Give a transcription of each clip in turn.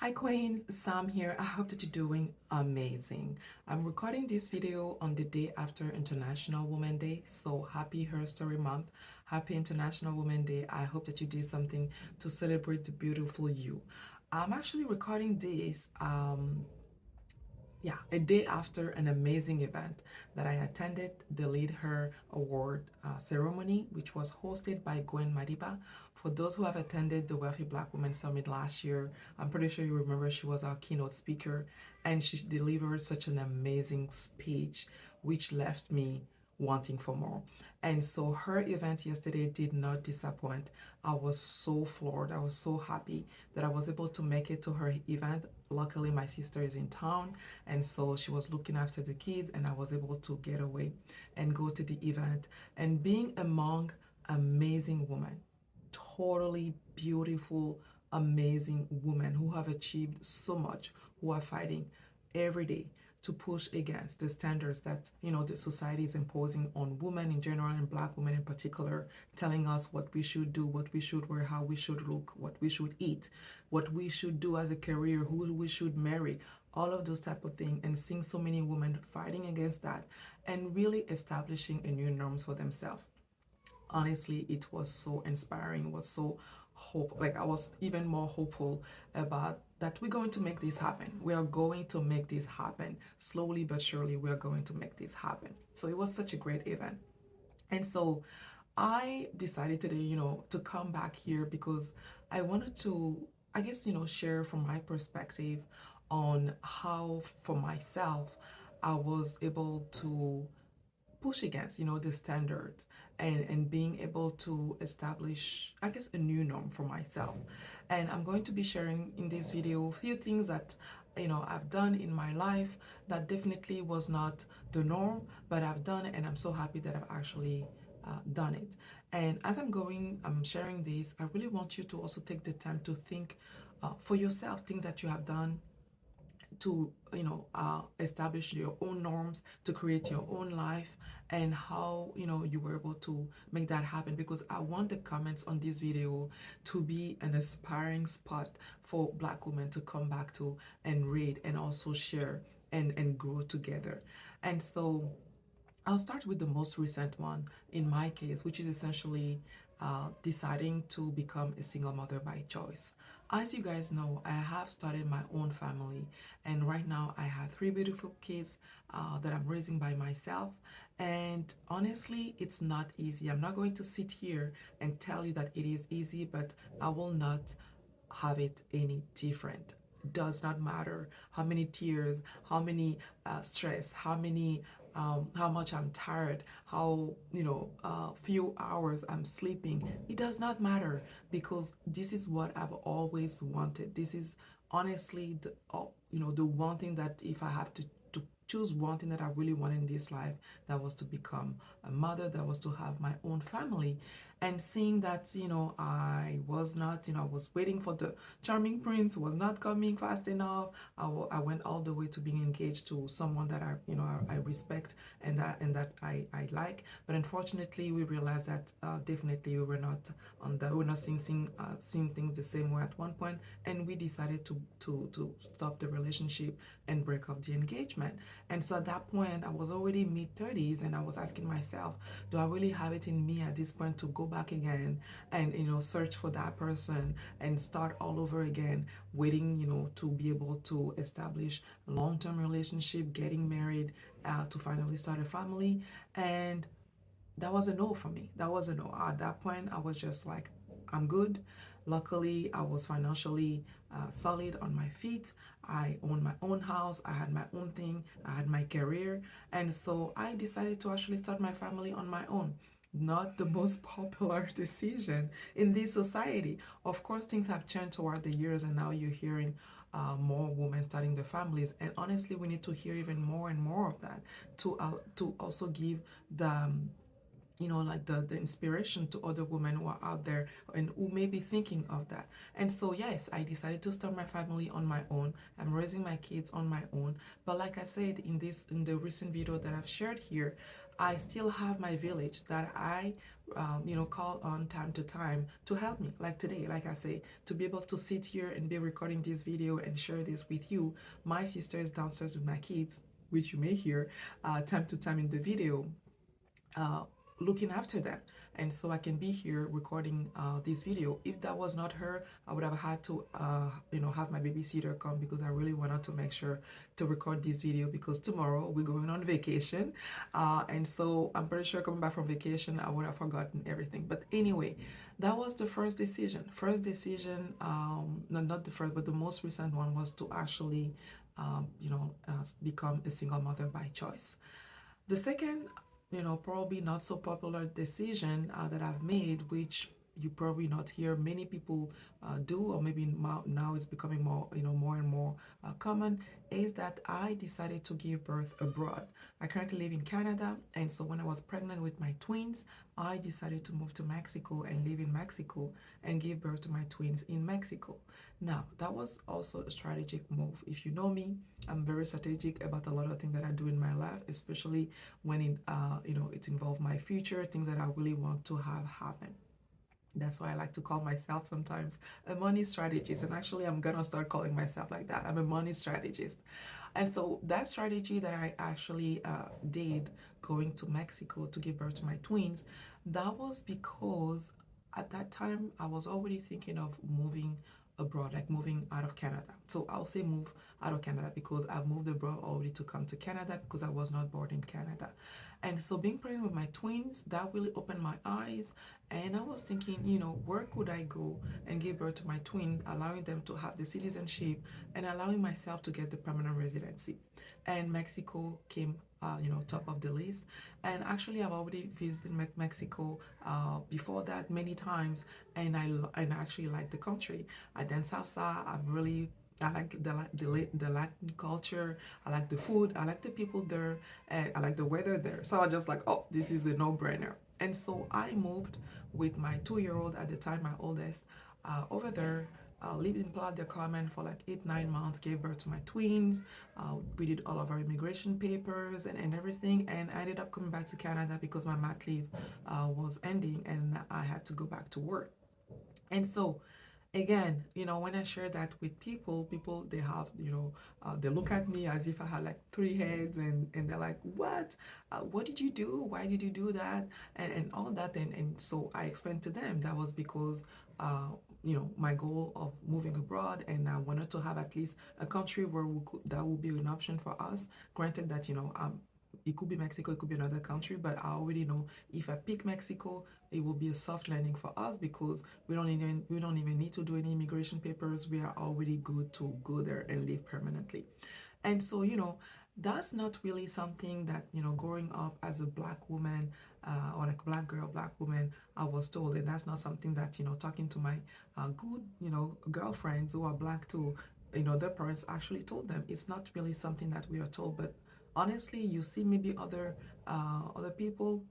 Hi Queens, Sam here. I hope that you're doing amazing. I'm recording this video on the day after International Women's Day, so happy Her Story Month. Happy International Women's Day. I hope that you did something to celebrate the beautiful you. I'm actually recording this a day after an amazing event that I attended, the Lead Her Award ceremony, which was hosted by Gwen Madiba. For those who have attended the Wealthy Black Women Summit last year, I'm pretty sure you remember she was our keynote speaker, and she delivered such an amazing speech, which left me wanting for more. And so her event yesterday did not disappoint. I was so floored. I was so happy that I was able to make it to her event. Luckily, my sister is in town, and so she was looking after the kids, and I was able to get away and go to the event. And being among amazing women, totally beautiful, amazing women who have achieved so much, who are fighting every day to push against the standards that the society is imposing on women in general and black women in particular, telling us what we should do, what we should wear, how we should look, what we should eat, what we should do as a career, who we should marry, all of those type of things, and seeing so many women fighting against that and really establishing a new norms for themselves. Honestly, it was so inspiring. It was so hope, like I was even more hopeful about that we're going to make this happen. We are going to make this happen. Slowly but surely, we are going to make this happen. So it was such a great event. And so I decided today, to come back here because I wanted to, I guess, share from my perspective on how, for myself, I was able to push against the standards, and being able to establish, I guess, a new norm for myself. And I'm going to be sharing in this video a few things that I've done in my life that definitely was not the norm, but I've done it, and I'm so happy that I've actually done it. And as I'm sharing this, I really want you to also take the time to think for yourself, things that you have done to establish your own norms, to create your own life, and how you were able to make that happen, because I want the comments on this video to be an aspiring spot for black women to come back to and read and also share and grow together. And so I'll start with the most recent one in my case, which is essentially deciding to become a single mother by choice. As you guys know, I have started my own family, and right now I have three beautiful kids that I'm raising by myself. And honestly, it's not easy. I'm not going to sit here and tell you that it is easy, but I will not have it any different. Does not matter how many tears, how many stress, how much I'm tired, how few hours I'm sleeping. It does not matter, because this is what I've always wanted. This is honestly the one thing that, if I have to choose one thing that I really want in this life, that was to become a mother, that was to have my own family. And seeing that I was not, I was waiting for the charming prince, was not coming fast enough. I went all the way to being engaged to someone that I respect, and that I like. But unfortunately, we realized that definitely we were not we're not seeing things the same way at one point, and we decided to stop the relationship and break up the engagement. And so at that point, I was already mid-30s, and I was asking myself, do I really have it in me at this point to go back again and search for that person and start all over again, waiting to be able to establish a long-term relationship, getting married, to finally start a family? And that was a no for me. That was a no. At that point, I was just like, I'm good. Luckily, I was financially solid on my feet. I owned my own house. I had my own thing. I had my career. And so I decided to actually start my family on my own. Not the most popular decision in this society. Of course, things have changed over the years, and now you're hearing more women starting their families. And honestly, we need to hear even more and more of that to also give the like the inspiration to other women who are out there and who may be thinking of that. And so yes, I decided to start my family on my own. I'm raising my kids on my own. But like I said in the recent video that I've shared here, I still have my village that I, call on time to time to help me. Like today, like I say, to be able to sit here and be recording this video and share this with you. My sister is downstairs with my kids, which you may hear time to time in the video, uh, looking after them. And so I can be here recording this video. If that was not her, I would have had to, have my babysitter come because I really wanted to make sure to record this video because tomorrow we're going on vacation. And so I'm pretty sure coming back from vacation, I would have forgotten everything. But anyway, that was the first decision. First decision, no, not the first, but the most recent one was to actually, become a single mother by choice. The second, probably not so popular decision that I've made, which you probably not hear many people do, or maybe now it's becoming more, more and more common, is that I decided to give birth abroad. I currently live in Canada, and so when I was pregnant with my twins, I decided to move to Mexico and live in Mexico and give birth to my twins in Mexico. Now, that was also a strategic move. If you know me, I'm very strategic about a lot of things that I do in my life, especially when it involves my future, things that I really want to have happen. That's why I like to call myself sometimes a money strategist. And actually, I'm going to start calling myself like that. I'm a money strategist. And so that strategy that I actually did going to Mexico to give birth to my twins, that was because at that time I was already thinking of moving abroad, like moving out of Canada. So I'll say move out of Canada because I've moved abroad already to come to Canada because I was not born in Canada. And so being pregnant with my twins, that really opened my eyes. And I was thinking, where could I go and give birth to my twin, allowing them to have the citizenship and allowing myself to get the permanent residency. And Mexico came, top of the list. And actually, I've already visited Mexico before that many times, and I actually like the country. I dance salsa. I like the Latin culture. I like the food. I like the people there, and I like the weather there. So I was just like, oh, this is a no-brainer. And so I moved with my 2-year-old at the time, my oldest, over there. Lived in Playa del Carmen for like 8, 9 months, gave birth to my twins. We did all of our immigration papers and everything. And I ended up coming back to Canada because my mat leave was ending and I had to go back to work. And so again, when I share that with people, they have, they look at me as if I had like three heads, and they're like, what did you do? Why did you do that? And all that. And so I explained to them that was because, my goal of moving abroad, and I wanted to have at least a country where that would be an option for us. Granted that, it could be Mexico, it could be another country, but I already know if I pick Mexico, it will be a soft landing for us because we don't even need to do any immigration papers. We are already good to go there and live permanently. And so, that's not really something that, growing up as a black woman, or like black girl, black woman, I was told. And that's not something that, talking to my good, girlfriends who are black too, their parents actually told them. It's not really something that we are told. But honestly, you see maybe other people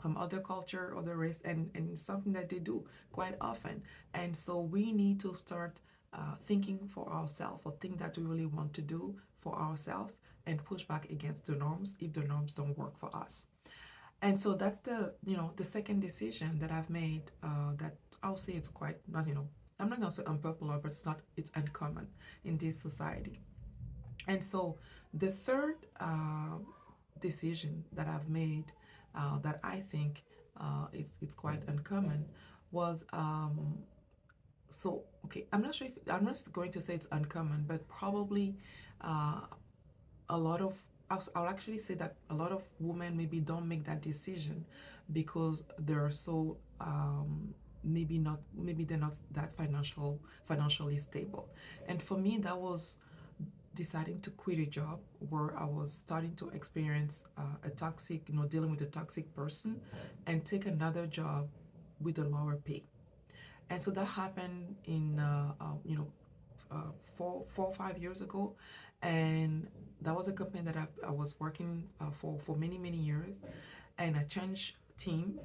from other culture, other race, and something that they do quite often. And so we need to start thinking for ourselves, or think that we really want to do for ourselves, and push back against the norms if the norms don't work for us. And so that's the second decision that I've made, that I'll say it's quite not, I'm not gonna say unpopular, but it's uncommon in this society. And so the third decision that I've made, that I think it's quite uncommon, was, so okay, I'm not going to say it's uncommon, but probably uh, a lot of I'll actually say that a lot of women maybe don't make that decision because they're so, maybe they're not that financially stable. And for me, that was deciding to quit a job where I was starting to experience a toxic, dealing with a toxic person, and take another job with a lower pay. And so that happened in, 4 or 5 years ago, and that was a company that I was working for many many years, and I changed teams.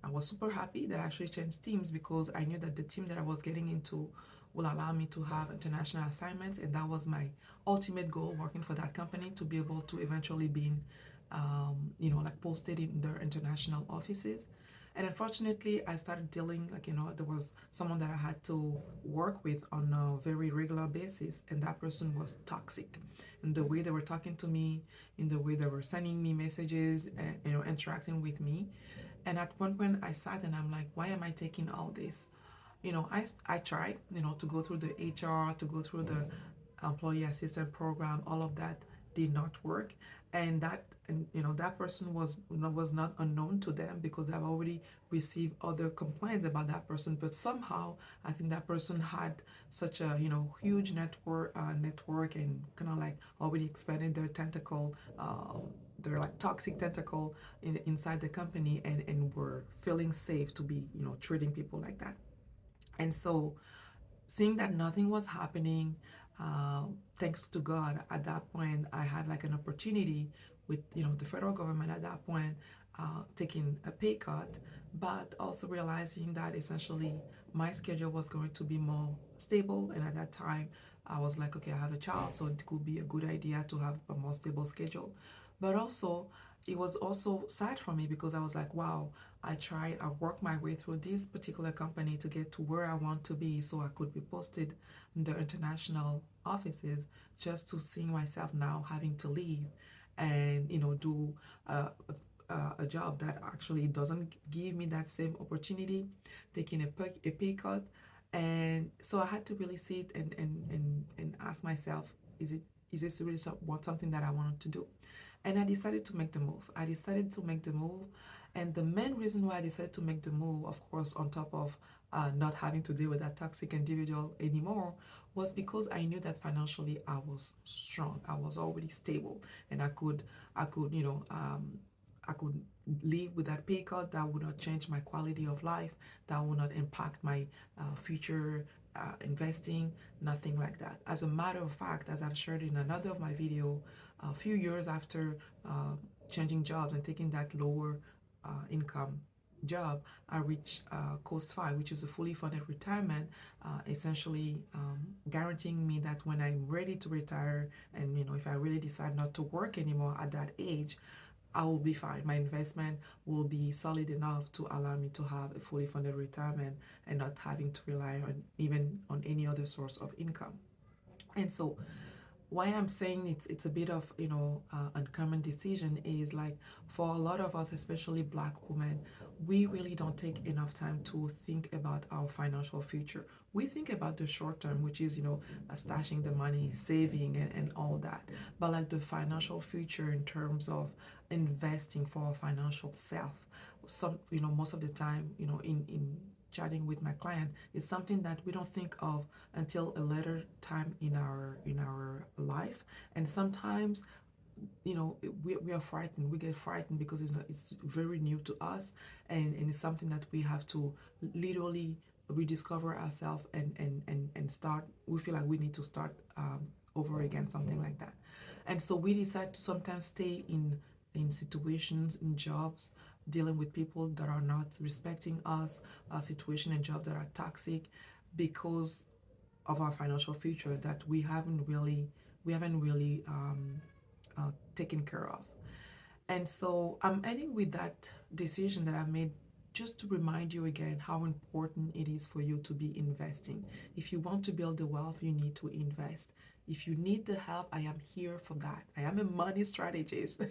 I was super happy that I actually changed teams because I knew that the team that I was getting into will allow me to have international assignments, and that was my ultimate goal working for that company, to be able to eventually be like posted in their international offices. And unfortunately, I started dealing, like, there was someone that I had to work with on a very regular basis, and that person was toxic. In the way they were talking to me, in the way they were sending me messages, and, interacting with me. And at one point, I sat and I'm like, why am I taking all this? I tried, to go through the HR, to go through the employee assistance program. All of that did not work, and that person was not unknown to them because I've already received other complaints about that person. But somehow, I think that person had such a huge network, and kind of like already expanded their tentacle. Their like toxic tentacle inside the company, and were feeling safe to be treating people like that. And so, seeing that nothing was happening, uh, thanks to God, at that point, I had like an opportunity with the federal government at that point, taking a pay cut, but also realizing that essentially my schedule was going to be more stable. And at that time, I was like, okay, I have a child, so it could be a good idea to have a more stable schedule. But also, it was also sad for me because I was like, wow, I worked my way through this particular company to get to where I want to be so I could be posted in the international offices, just to see myself now having to leave and, do a job that actually doesn't give me that same opportunity, taking a pay cut. And so I had to really sit and ask myself, is this really something that I wanted to do? And I decided to make the move. I decided to make the move. And the main reason why I decided to make the move, of course, on top of not having to deal with that toxic individual anymore, was because I knew that financially I was strong. I was already stable, and I could, I could live with that pay cut. That would not change my quality of life. That would not impact my future investing. Nothing like that. As a matter of fact, as I've shared in another of my video, a few years after uh, changing jobs and taking that lower income job, I reached Coast 5, which is a fully funded retirement, essentially guaranteeing me that when I'm ready to retire, and if I really decide not to work anymore at that age, I will be fine. My investment will be solid enough to allow me to have a fully funded retirement and not having to rely on even on any other source of income. And so why I'm saying it's a bit of uncommon decision is like, for a lot of us, especially Black women, we really don't take enough time to think about our financial future. We think about the short term, which is stashing the money, saving, and all that. But like the financial future in terms of investing for our financial self, some most of the time, in chatting with my client, it's something that we don't think of until a later time in our life. And sometimes we are frightened, we get frightened because it's very new to us, and it's something that we have to literally rediscover ourselves, and start. We feel like we need to start over again, something like that. And so we decide to sometimes stay in situations, in jobs, dealing with people that are not respecting us, a situation and jobs that are toxic, because of our financial future that we haven't really taken care of. And so I'm ending with that decision that I made, just to remind you again how important it is for you to be investing. If you want to build the wealth, you need to invest. If you need the help, I am here for that. I am a money strategist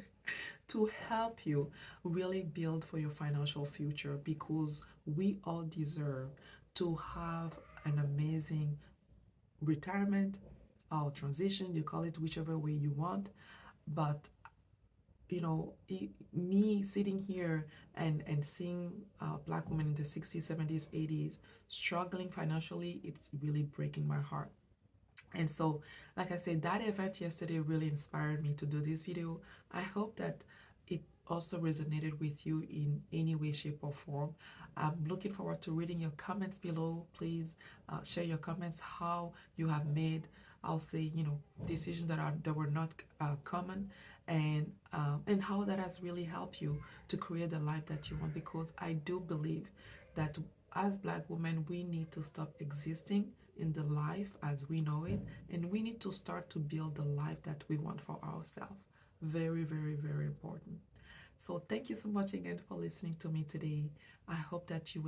to help you really build for your financial future, because we all deserve to have an amazing retirement or transition, you call it whichever way you want. But me sitting here and seeing Black women in the 60s, 70s, 80s struggling financially, it's really breaking my heart. And so, like I said, that event yesterday really inspired me to do this video. I hope that it also resonated with you in any way, shape, or form. I'm looking forward to reading your comments below. Please share your comments, how you have made, I'll say, decisions that were not common, and how that has really helped you to create the life that you want. Because I do believe that as Black women, we need to stop existing in the life as we know it, and we need to start to build the life that we want for ourselves. Very, very, very important. So thank you so much again for listening to me today. I hope that you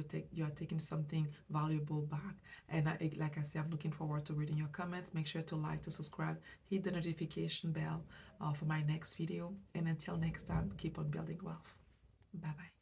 are taking something valuable back. And like I said, I'm looking forward to reading your comments. Make sure to like, to subscribe, hit the notification bell for my next video. And until next time, keep on building wealth. Bye bye.